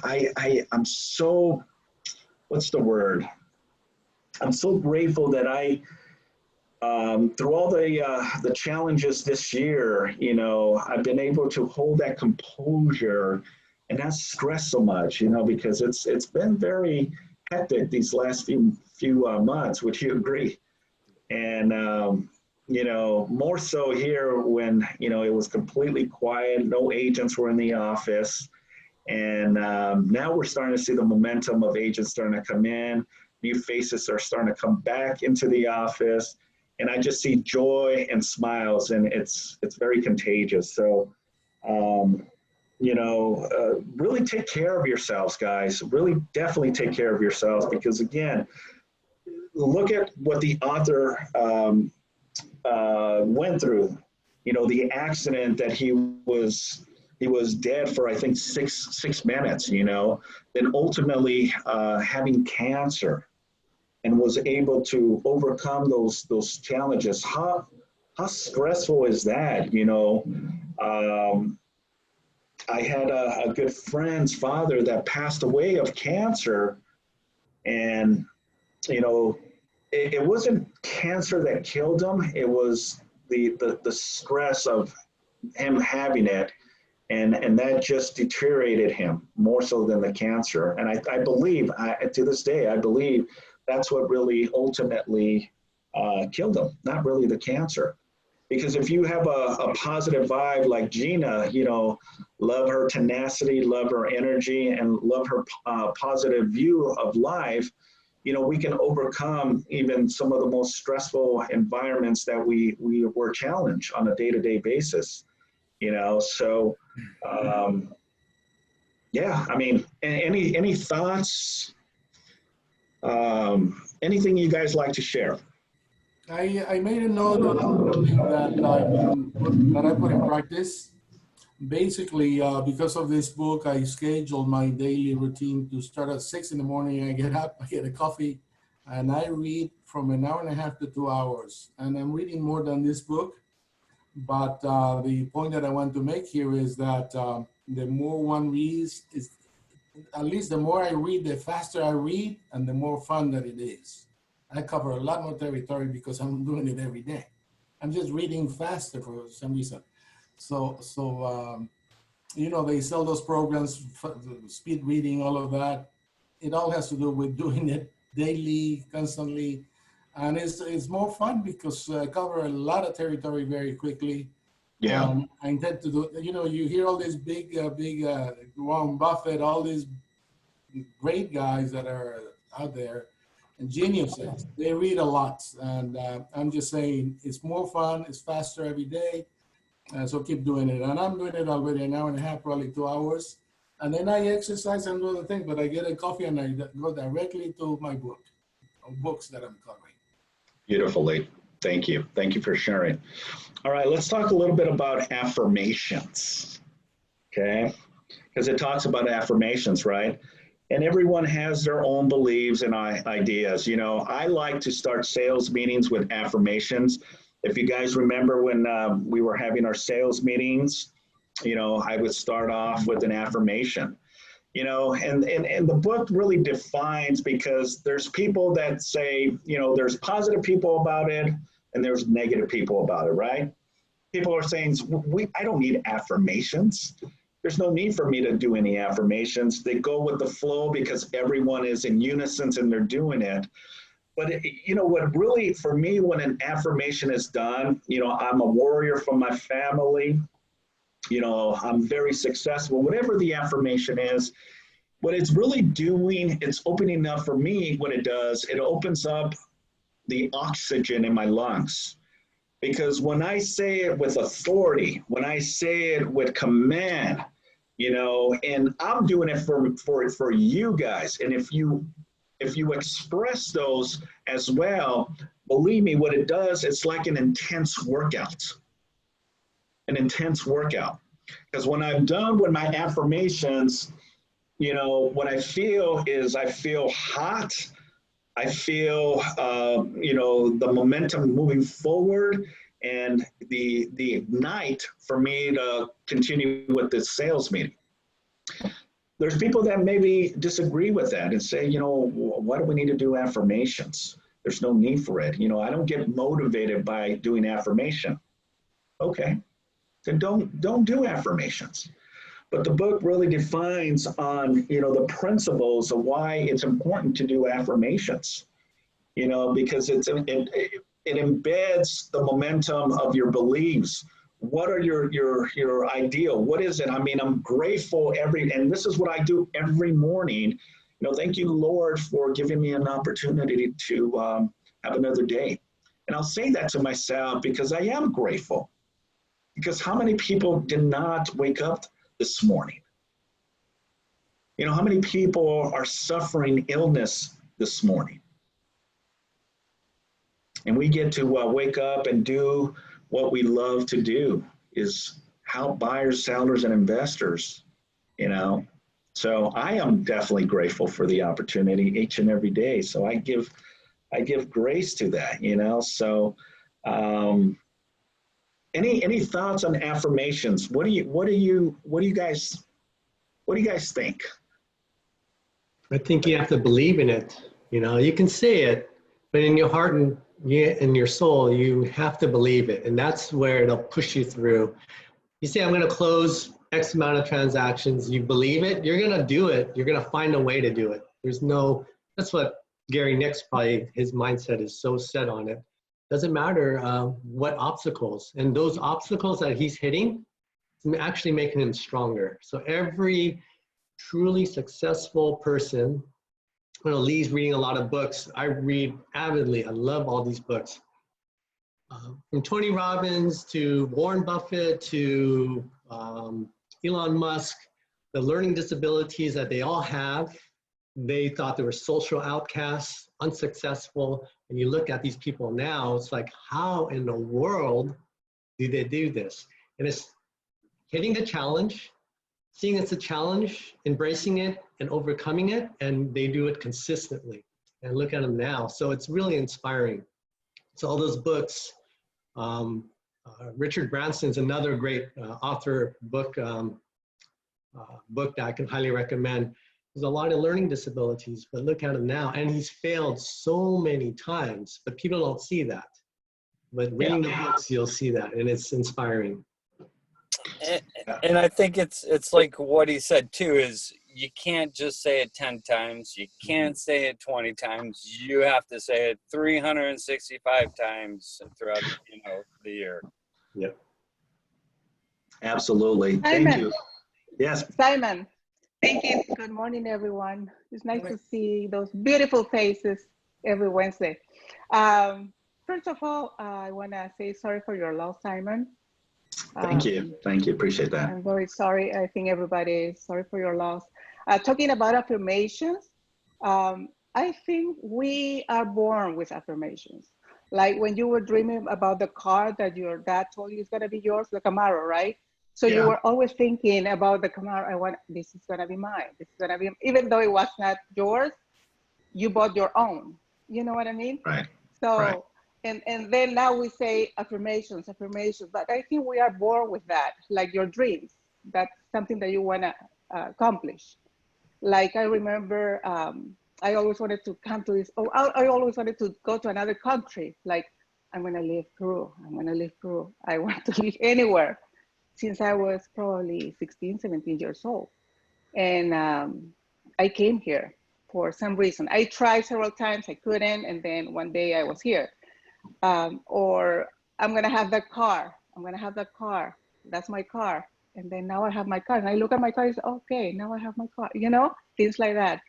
Speaker 5: I'm so, what's the word? I'm so grateful that through all the challenges this year, you know, I've been able to hold that composure and not stress so much, you know, because it's been very hectic these last few months. Would you agree? And you know, more so here when, you know, it was completely quiet, no agents were in the office, and now we're starting to see the momentum of agents starting to come in, new faces are starting to come back into the office, and I just see joy and smiles, and it's very contagious. So you know, really take care of yourselves, guys. Really definitely take care of yourselves, because again, look at what the author went through. You know, the accident that he was dead for, I think, six minutes, you know, then ultimately having cancer, and was able to overcome those challenges. How stressful is that, you know? I had a good friend's father that passed away of cancer, and, you know, it wasn't cancer that killed him. It was the stress of him having it, and that just deteriorated him more so than the cancer. And I believe, to this day, I believe that's what really ultimately killed him, not really the cancer. Because if you have a positive vibe like Gina, you know, love her tenacity, love her energy, and love her positive view of life, you know, we can overcome even some of the most stressful environments that we were challenged on a day-to-day basis, you know. So, yeah, I mean, any thoughts, anything you guys like to share?
Speaker 1: I made a note of something that I put in practice. Basically, because of this book, I schedule my daily routine to start at 6 in the morning. I get up, I get a coffee, and I read from an hour and a half to 2 hours. And I'm reading more than this book. But the point that I want to make here is that the more one reads, at least the more I read, the faster I read, and the more fun that it is. I cover a lot more territory because I'm doing it every day. I'm just reading faster for some reason. So you know, they sell those programs, speed reading, all of that. It all has to do with doing it daily, constantly. And it's more fun because I cover a lot of territory very quickly.
Speaker 5: Yeah.
Speaker 1: I intend to do, you know, you hear all these big Warren Buffett, all these great guys that are out there and geniuses. They read a lot. And I'm just saying it's more fun, it's faster every day. So keep doing it. And I'm doing it already an hour and a half, probably 2 hours. And then I exercise and do other things, but I get a coffee and I go directly to my book, or books that I'm covering.
Speaker 5: Beautifully. Thank you. Thank you for sharing. All right, let's talk a little bit about affirmations. Okay. Because it talks about affirmations, right? And everyone has their own beliefs and ideas. You know, I like to start sales meetings with affirmations. If you guys remember when we were having our sales meetings, you know, I would start off with an affirmation, you know, and the book really defines, because there's people that say, you know, there's positive people about it and there's negative people about it, right? People are saying, I don't need affirmations. There's no need for me to do any affirmations. They go with the flow because everyone is in unison and they're doing it. But, you know, what really, for me, when an affirmation is done, you know, I'm a warrior for my family, you know, I'm very successful, whatever the affirmation is, what it's really doing, it's opening up for me. What it does, it opens up the oxygen in my lungs. Because when I say it with authority, when I say it with command, you know, and I'm doing it for you guys. And if you express those as well, believe me, what it does, it's like an intense workout. An intense workout. Because when I'm done with my affirmations, you know, what I feel is I feel hot. I feel, you know, the momentum moving forward and the ignite for me to continue with this sales meeting. There's people that maybe disagree with that and say, you know, why do we need to do affirmations? There's no need for it. You know, I don't get motivated by doing affirmation. Okay, then don't do affirmations. But the book really defines on, you know, the principles of why it's important to do affirmations, you know, because it embeds the momentum of your beliefs. What are your ideal? What is it? I mean, I'm grateful and this is what I do every morning. You know, thank you, Lord, for giving me an opportunity to have another day. And I'll say that to myself because I am grateful. Because how many people did not wake up this morning? You know, how many people are suffering illness this morning? And we get to wake up and do what we love to do, is help buyers, sellers, and investors, you know. So I am definitely grateful for the opportunity each and every day. So I give grace to that, you know. So any thoughts on affirmations? What do you guys think?
Speaker 9: I think you have to believe in it. You know, you can say it, but in your heart and in your soul, you have to believe it. And that's where it'll push you through. You say, I'm going to close X amount of transactions. You believe it, you're going to do it. You're going to find a way to do it. That's what Gary Nick's probably, his mindset is so set on it. Doesn't matter what obstacles. And those obstacles that he's hitting, it's actually making him stronger. So every truly successful person, you know, Lee's reading a lot of books. I read avidly. I love all these books. From Tony Robbins to Warren Buffett to Elon Musk, the learning disabilities that they all have, they thought they were social outcasts, unsuccessful. And you look at these people now, it's like, how in the world do they do this? And it's hitting the challenge, seeing it's a challenge, embracing it and overcoming it, and they do it consistently. And look at them now. So it's really inspiring. So all those books, Richard Branson's another great author book that I can highly recommend. There's a lot of learning disabilities, but look at him now. And he's failed so many times, but people don't see that. But reading the books, you'll see that, and it's inspiring.
Speaker 4: And I think it's like what he said too, is you can't just say it 10 times. You can't say it 20 times. You have to say it 365 times throughout, the year.
Speaker 9: Yep.
Speaker 5: Absolutely. Thank
Speaker 10: Simon.
Speaker 5: you. Yes.
Speaker 10: Simon, thank you. Good morning, everyone. It's nice to see those beautiful faces every Wednesday. First of all, I want to say sorry for your loss, Simon.
Speaker 5: Thank you. Thank you. Appreciate that.
Speaker 10: I'm very sorry. I think everybody is sorry for your loss. Talking about affirmations, I think we are born with affirmations. Like when you were dreaming about the car that your dad told you is going to be yours, the Camaro, right? So you were always thinking about the Camaro. This is going to be mine. This is going to be, even though it was not yours, you bought your own. You know what I mean?
Speaker 5: Right.
Speaker 10: So,
Speaker 5: right.
Speaker 10: And then now we say affirmations, but I think we are born with that, like your dreams. That's something that you want to accomplish. Like I remember, I always wanted to come to this, I always wanted to go to another country. Like, I'm going to leave Peru. I'm going to leave Peru. I want to live anywhere since I was probably 16, 17 years old. And I came here for some reason. I tried several times, I couldn't. And then one day I was here. Or I'm going to have that car. I'm going to have that car. That's my car. And then now I have my car. And I look at my car and say, okay, now I have my car. Things like that.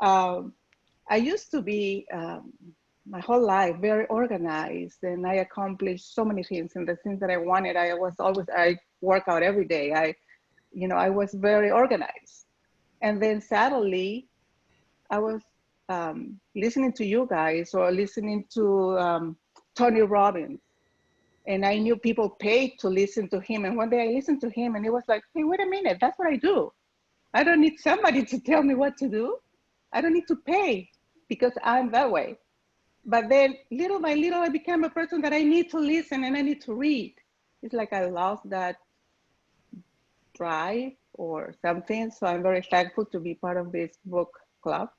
Speaker 10: I used to be my whole life very organized, and I accomplished so many things. And the things that I wanted, I work out every day. I was very organized. And then suddenly I was listening to you guys or listening to Tony Robbins. And I knew people paid to listen to him. And one day I listened to him and it was like, hey, wait a minute, that's what I do. I don't need somebody to tell me what to do. I don't need to pay because I'm that way. But then little by little, I became a person that I need to listen and I need to read. It's like I lost that drive or something. So I'm very thankful to be part of this book club.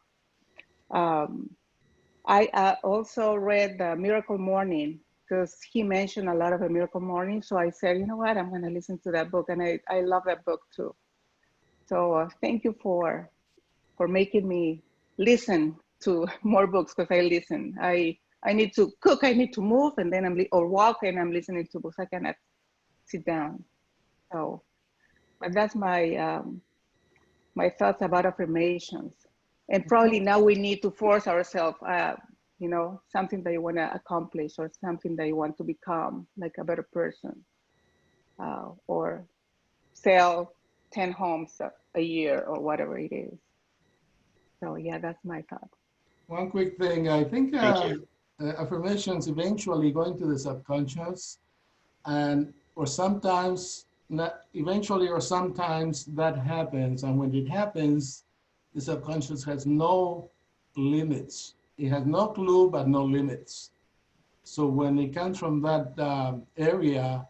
Speaker 10: I also read the Miracle Morning because he mentioned a lot of a Miracle Morning. So I said, you know what, I'm going to listen to that book. And I love that book too. So thank you for making me listen to more books because I listen. I need to cook, I need to move, and then or walk, and I'm listening to books. I cannot sit down. So, but that's my my thoughts about affirmations. And probably now we need to force ourselves, something that you want to accomplish or something that you want to become, like a better person, or sell 10 homes a year or whatever it is. So yeah, that's my thought.
Speaker 1: One quick thing, I think affirmations eventually go into the subconscious, or sometimes not eventually, or sometimes that happens. And when it happens, the subconscious has no limits. It has no clue, but no limits. So when it comes from that area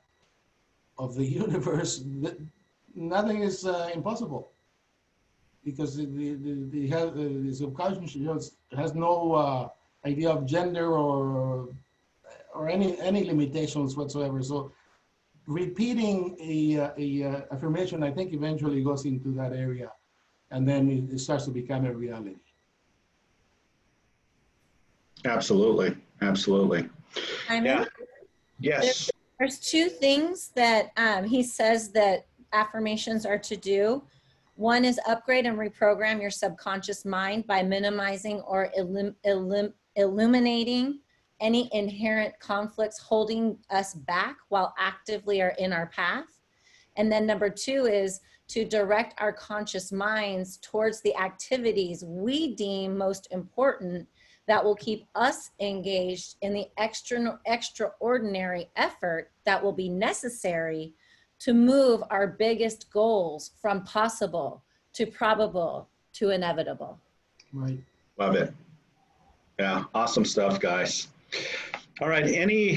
Speaker 1: of the universe, nothing is impossible, because the subconscious has no idea of gender or any limitations whatsoever. So repeating a affirmation, I think, eventually goes into that area, and then it starts to become a reality.
Speaker 5: Absolutely. Absolutely.
Speaker 8: Yeah.
Speaker 5: Yes.
Speaker 8: There's two things that he says that affirmations are to do. One is upgrade and reprogram your subconscious mind by minimizing or illuminating any inherent conflicts holding us back while actively are in our path. And then number two is to direct our conscious minds towards the activities we deem most important that will keep us engaged in the extraordinary effort that will be necessary to move our biggest goals from possible to probable to inevitable.
Speaker 1: Right.
Speaker 5: Love it. Yeah, awesome stuff, guys. All right, any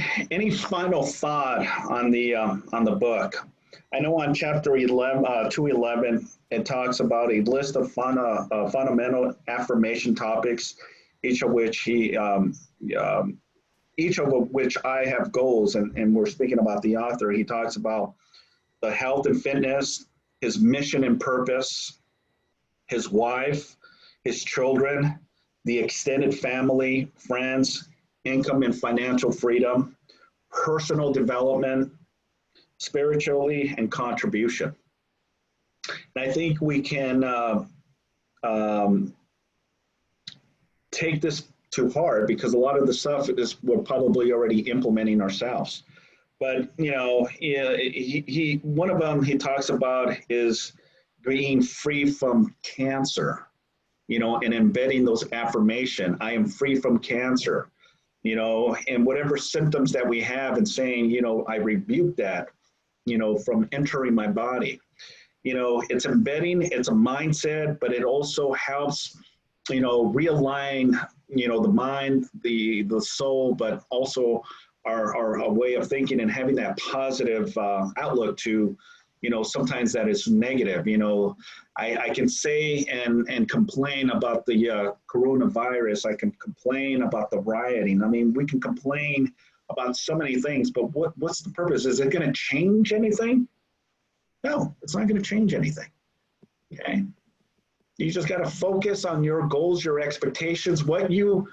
Speaker 5: final thought on the book? I know on chapter 11, 211, it talks about a list of fundamental affirmation topics, each of which each of which I have goals, and we're speaking about the author. He talks about the health and fitness, his mission and purpose, his wife, his children, the extended family, friends, income and financial freedom, personal development, spiritually, and contribution. And I think we can take this to heart, because a lot of the stuff is we're probably already implementing ourselves. But you know, he one of them he talks about is being free from cancer, you know, and embedding those affirmation. I am free from cancer, you know, and whatever symptoms that we have, and saying, you know, I rebuke that, you know, from entering my body. You know, it's embedding, it's a mindset, but it also helps, you know, realign, you know, the mind, the soul, but also our way of thinking, and having that positive outlook to, you know, sometimes that is negative. You know, I can say and complain about the coronavirus. I can complain about the rioting. I mean, we can complain about so many things, but what's the purpose? Is it going to change anything? No, it's not going to change anything. Okay. You just got to focus on your goals, your expectations, what you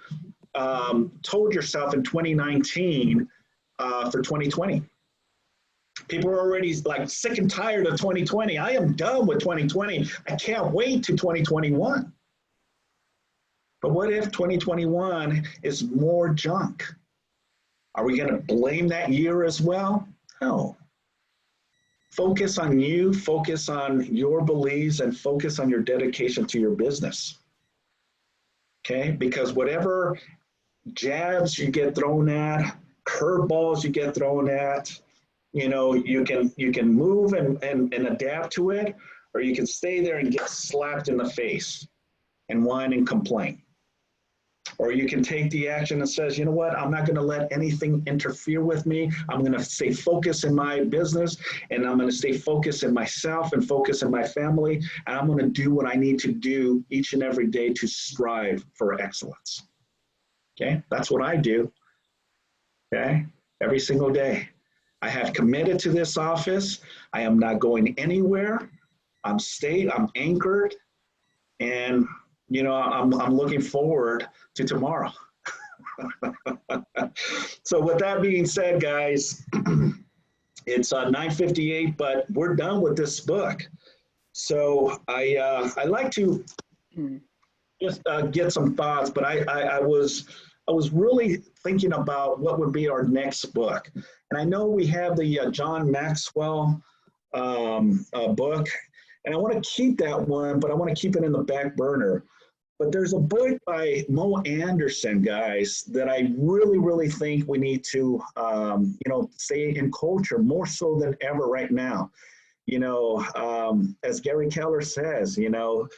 Speaker 5: told yourself in 2019 for 2020. People are already like sick and tired of 2020. I am done with 2020. I can't wait to 2021. But what if 2021 is more junk? Are we going to blame that year as well? No. Focus on you, focus on your beliefs, and focus on your dedication to your business. Okay? Because whatever jabs you get thrown at, curveballs you get thrown at, you know, you can move and adapt to it, or you can stay there and get slapped in the face and whine and complain. Or you can take the action that says, you know what, I'm not going to let anything interfere with me. I'm going to stay focused in my business, and I'm going to stay focused in myself and focus in my family. And I'm going to do what I need to do each and every day to strive for excellence. Okay, that's what I do. Okay, every single day. I have committed to this office. I am not going anywhere. I'm anchored, and you know, I'm looking forward to tomorrow. So with that being said, guys, it's 9:58, but we're done with this book. So I like to just get some thoughts, but I was really thinking about what would be our next book. And I know we have the John Maxwell book, and I want to keep that one, but I want to keep it in the back burner. But there's a book by Mo Anderson, guys, that I really, really think we need to, you know, stay in culture more so than ever right now. You know, as Gary Keller says, you know,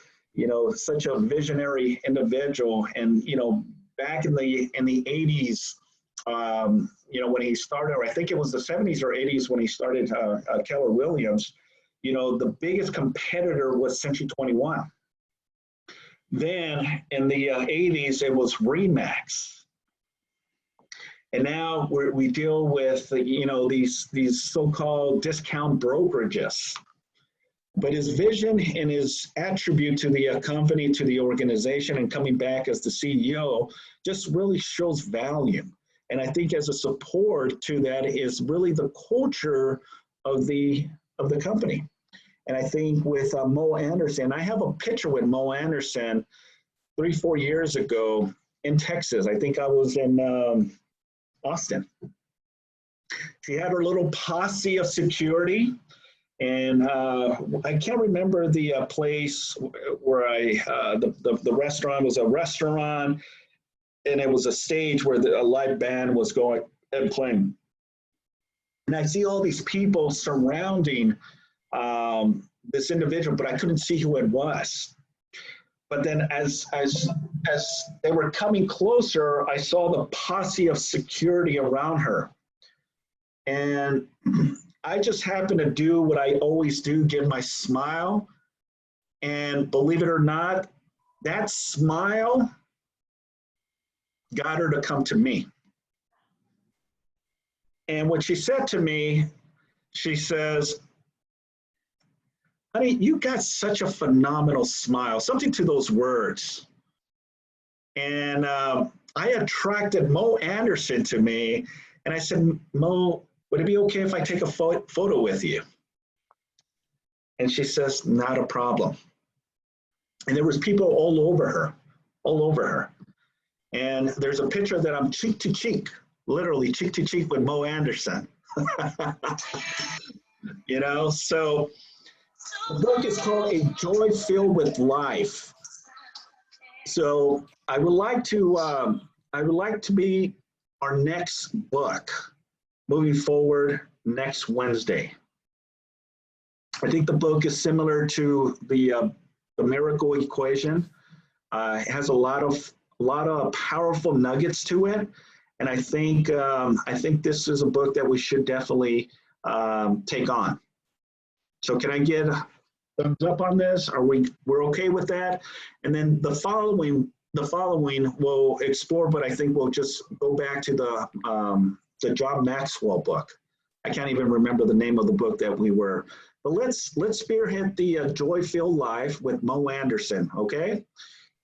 Speaker 5: such a visionary individual, and you know, back in the 80s, you know, when he started, or I think it was the 70s or 80s when he started Keller Williams, you know, the biggest competitor was Century 21. Then in the 80s, it was Remax. And now we deal with, you know, these so-called discount brokerages. But his vision and his attribute to the company, to the organization, and coming back as the CEO just really shows value. And I think as a support to that is really the culture of the company. And I think with Mo Anderson, I have a picture with Mo Anderson 3-4 years ago in Texas. I think I was in Austin. She had her little posse of security, and I can't remember the place where the restaurant was a restaurant, and it was a stage where a live band was going and playing. And I see all these people surrounding this individual, but I couldn't see who it was. But then as they were coming closer, I saw the posse of security around her. And I just happened to do what I always do, give my smile And believe it or not, that smile got her to come to me. And what she said to me, she says, honey, you got such a phenomenal smile, something to those words. And I attracted Mo Anderson to me. And I said, Mo, would it be okay if I take a photo with you? And she says, not a problem. And there was people all over her. And there's a picture that I'm cheek to cheek, literally cheek to cheek with Mo Anderson. You know, so the book is called A Joy Filled with Life. So I would like to be our next book moving forward next Wednesday. I think the book is similar to the Miracle Equation. It has a lot of powerful nuggets to it, and I think this is a book that we should definitely take on. So can I get a thumbs up on this? We're okay with that? And then the following we'll explore, but I think we'll just go back to the John Maxwell book. I can't even remember the name of the book that we were. But let's spearhead the Joy Filled Life with Mo Anderson, okay?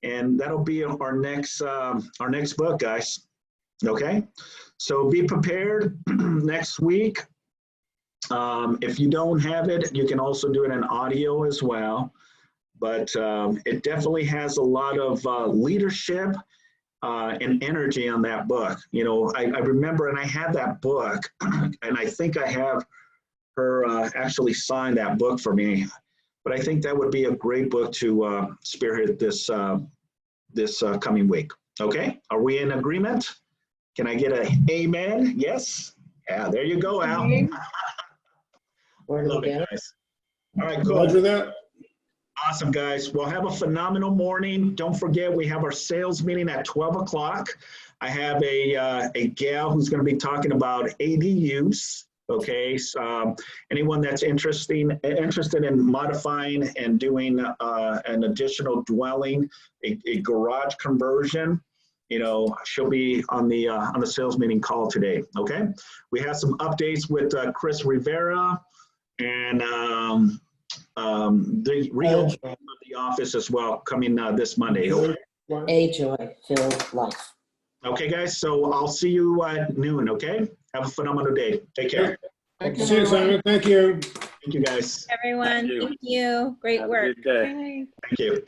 Speaker 5: And that'll be our next book, guys. Okay, so be prepared next week. If you don't have it, you can also do it in audio as well. But it definitely has a lot of leadership and energy on that book. You know, I remember, and I had that book, and I think I have her actually sign that book for me. But I think that would be a great book to spearhead this coming week. Okay, are we in agreement? Can I get a amen? Yes. Yeah, there you go, Al. Love it, guys. All right, cool.
Speaker 2: Roger that.
Speaker 5: Awesome, guys. Well, have a phenomenal morning. Don't forget, we have our sales meeting at 12 o'clock. I have a gal who's going to be talking about ADUs. Okay, so anyone that's interested in modifying and doing an additional dwelling, a garage conversion, you know, she'll be on the sales meeting call today. Okay, we have some updates with Chris Rivera and the reopening of the office as well coming this Monday. Okay?
Speaker 3: A joy-filled life.
Speaker 5: Okay, guys. So I'll see you at noon. Okay. Have a phenomenal day. Take care.
Speaker 2: See you, Simon. Thank you.
Speaker 5: Thank you, guys.
Speaker 8: Everyone, thank you. Great
Speaker 4: Have a
Speaker 8: work.
Speaker 4: good day.
Speaker 5: Thank you.